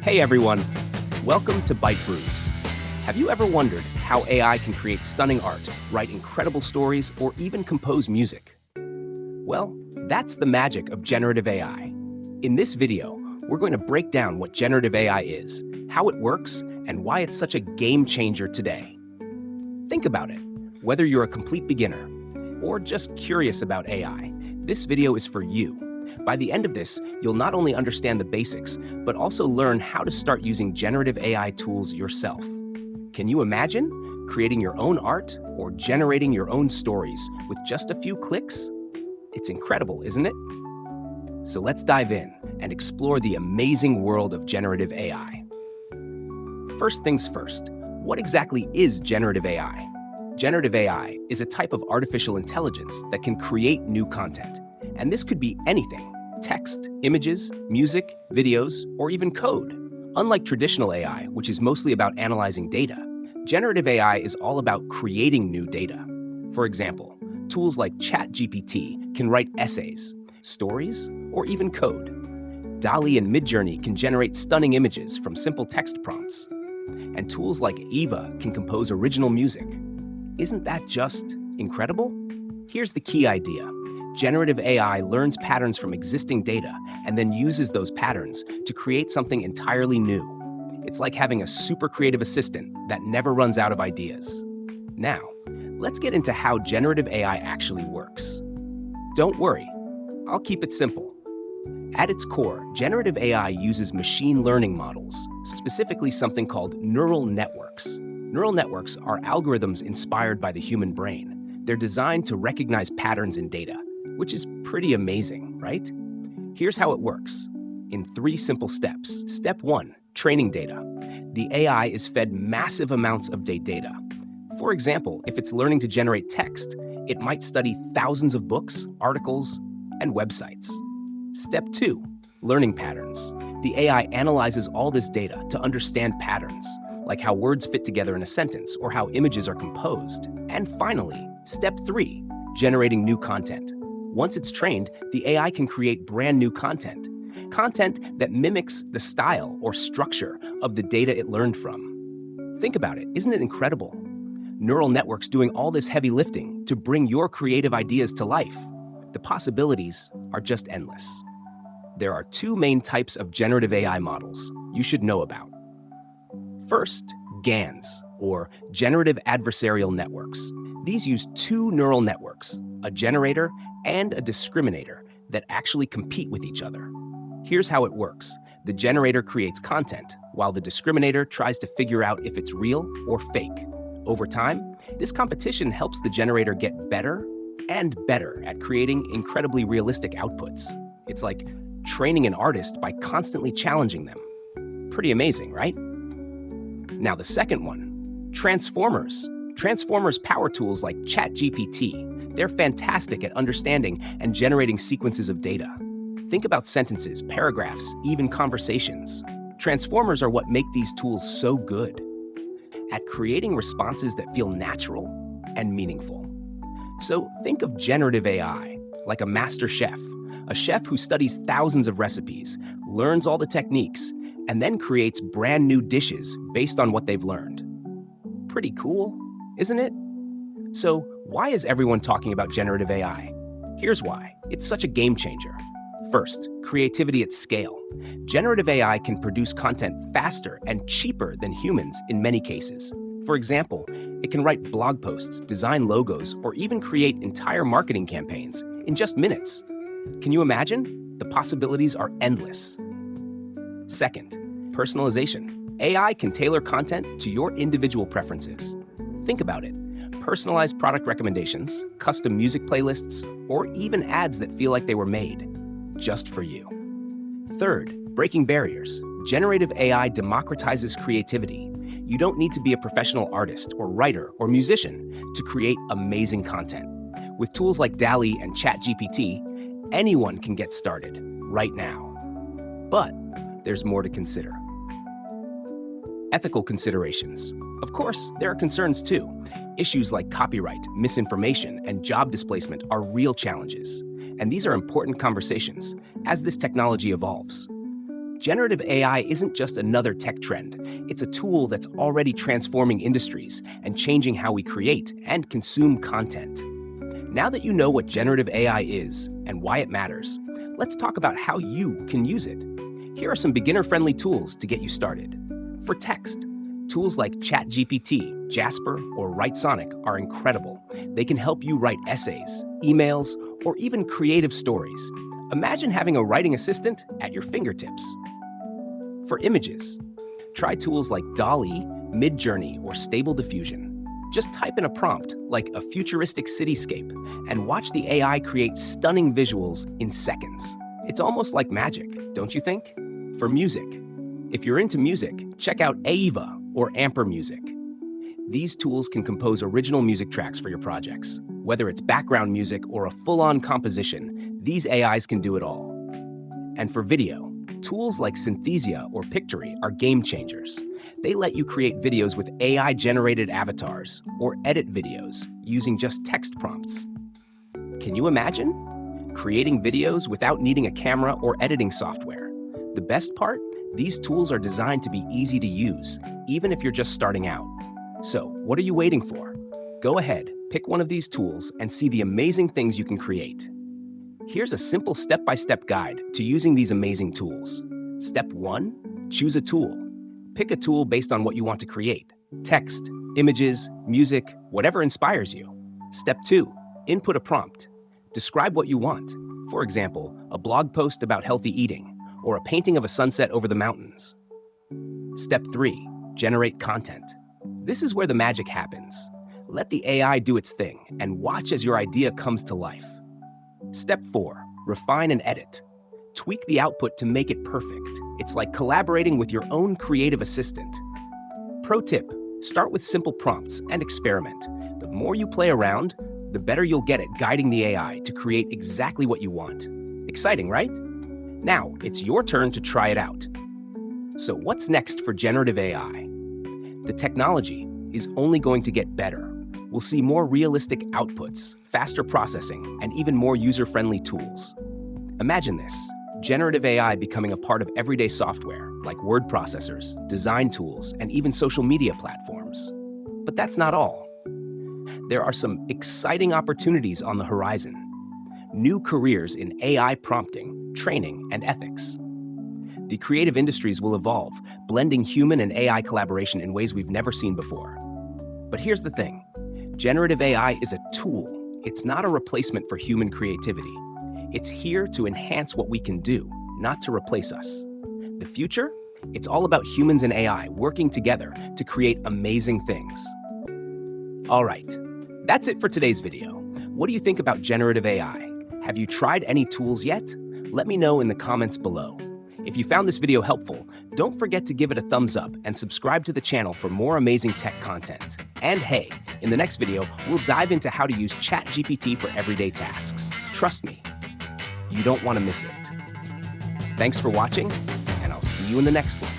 Hey everyone, welcome to Bite Brews. Have you ever wondered how AI can create stunning art, write incredible stories, or even compose music? Well, that's the magic of generative AI. In this video, we're going to break down what generative AI is, how it works, and why it's such a game changer today. Think about it. Whether you're a complete beginner or just curious about AI, this video is for you. By the end of this, you'll not only understand the basics, but also learn how to start using generative AI tools yourself. Can you imagine creating your own art or generating your own stories with just a few clicks? It's incredible, isn't it? So let's dive in and explore the amazing world of generative AI. First things first, what exactly is generative AI? Generative AI is a type of artificial intelligence that can create new content. And this could be anything: text, images, music, videos, or even code. Unlike traditional AI, which is mostly about analyzing data, generative AI is all about creating new data. For example, tools like ChatGPT can write essays, stories, or even code. DALL and MidJourney can generate stunning images from simple text prompts. And tools like AIVA can compose original music. Isn't that just incredible? Here's the key idea. Generative AI learns patterns from existing data and then uses those patterns to create something entirely new. It's like having a super creative assistant that never runs out of ideas. Now, let's get into how generative AI actually works. Don't worry, I'll keep it simple. At its core, generative AI uses machine learning models, specifically something called neural networks. Neural networks are algorithms inspired by the human brain. They're designed to recognize patterns in data, which is pretty amazing, right? Here's how it works in 3 simple steps. Step 1, training data. The AI is fed massive amounts of data. For example, if it's learning to generate text, it might study thousands of books, articles, and websites. Step 2, learning patterns. The AI analyzes all this data to understand patterns, like how words fit together in a sentence or how images are composed. And finally, step 3, generating new content. Once it's trained, the AI can create brand new content that mimics the style or structure of the data it learned from. Think about it, isn't it incredible? Neural networks doing all this heavy lifting to bring your creative ideas to life. The possibilities are just endless. There are 2 main types of generative AI models you should know about. First, GANs, or Generative Adversarial Networks. These use 2 neural networks, a generator and a discriminator, that actually compete with each other. Here's how it works. The generator creates content, while the discriminator tries to figure out if it's real or fake. Over time, this competition helps the generator get better and better at creating incredibly realistic outputs. It's like training an artist by constantly challenging them. Pretty amazing, right? Now the second one, transformers. Transformers power tools like ChatGPT. They're fantastic at understanding and generating sequences of data. Think about sentences, paragraphs, even conversations. Transformers are what make these tools so good at creating responses that feel natural and meaningful. So think of generative AI like a master chef, a chef who studies thousands of recipes, learns all the techniques, and then creates brand new dishes based on what they've learned. Pretty cool, isn't it? So why is everyone talking about generative AI? Here's why. It's such a game changer. First, creativity at scale. Generative AI can produce content faster and cheaper than humans in many cases. For example, it can write blog posts, design logos, or even create entire marketing campaigns in just minutes. Can you imagine? The possibilities are endless. Second, personalization. AI can tailor content to your individual preferences. Think about it. Personalized product recommendations, custom music playlists, or even ads that feel like they were made just for you. Third, breaking barriers. Generative AI democratizes creativity. You don't need to be a professional artist or writer or musician to create amazing content. With tools like DALL and ChatGPT, anyone can get started right now. But there's more to consider. Ethical considerations. Of course, there are concerns too. Issues like copyright, misinformation, and job displacement are real challenges. And these are important conversations as this technology evolves. Generative AI isn't just another tech trend. It's a tool that's already transforming industries and changing how we create and consume content. Now that you know what generative AI is and why it matters, let's talk about how you can use it. Here are some beginner-friendly tools to get you started. For text, tools like ChatGPT, Jasper, or WriteSonic are incredible. They can help you write essays, emails, or even creative stories. Imagine having a writing assistant at your fingertips. For images, try tools like DALL, MidJourney, or Stable Diffusion. Just type in a prompt like a futuristic cityscape and watch the AI create stunning visuals in seconds. It's almost like magic, don't you think? For music, if you're into music, check out AIVA or Amper Music. These tools can compose original music tracks for your projects. Whether it's background music or a full-on composition, these AIs can do it all. And for video, tools like Synthesia or Pictory are game changers. They let you create videos with AI-generated avatars or edit videos using just text prompts. Can you imagine? Creating videos without needing a camera or editing software. The best part? These tools are designed to be easy to use, even if you're just starting out. So, what are you waiting for? Go ahead, pick one of these tools and see the amazing things you can create. Here's a simple step-by-step guide to using these amazing tools. Step 1, choose a tool. Pick a tool based on what you want to create. Text, images, music, whatever inspires you. Step 2, input a prompt. Describe what you want. For example, a blog post about healthy eating, or a painting of a sunset over the mountains. Step 3, generate content. This is where the magic happens. Let the AI do its thing and watch as your idea comes to life. Step 4, refine and edit. Tweak the output to make it perfect. It's like collaborating with your own creative assistant. Pro tip, start with simple prompts and experiment. The more you play around, the better you'll get at guiding the AI to create exactly what you want. Exciting, right? Now, it's your turn to try it out. So what's next for generative AI? The technology is only going to get better. We'll see more realistic outputs, faster processing, and even more user-friendly tools. Imagine this, generative AI becoming a part of everyday software, like word processors, design tools, and even social media platforms. But that's not all. There are some exciting opportunities on the horizon. New careers in AI prompting, training, and ethics. The creative industries will evolve, blending human and AI collaboration in ways we've never seen before. But here's the thing. Generative AI is a tool. It's not a replacement for human creativity. It's here to enhance what we can do, not to replace us. The future? It's all about humans and AI working together to create amazing things. All right, that's it for today's video. What do you think about generative AI? Have you tried any tools yet? Let me know in the comments below. If you found this video helpful, don't forget to give it a thumbs up and subscribe to the channel for more amazing tech content. And hey, in the next video, we'll dive into how to use ChatGPT for everyday tasks. Trust me, you don't want to miss it. Thanks for watching, and I'll see you in the next one.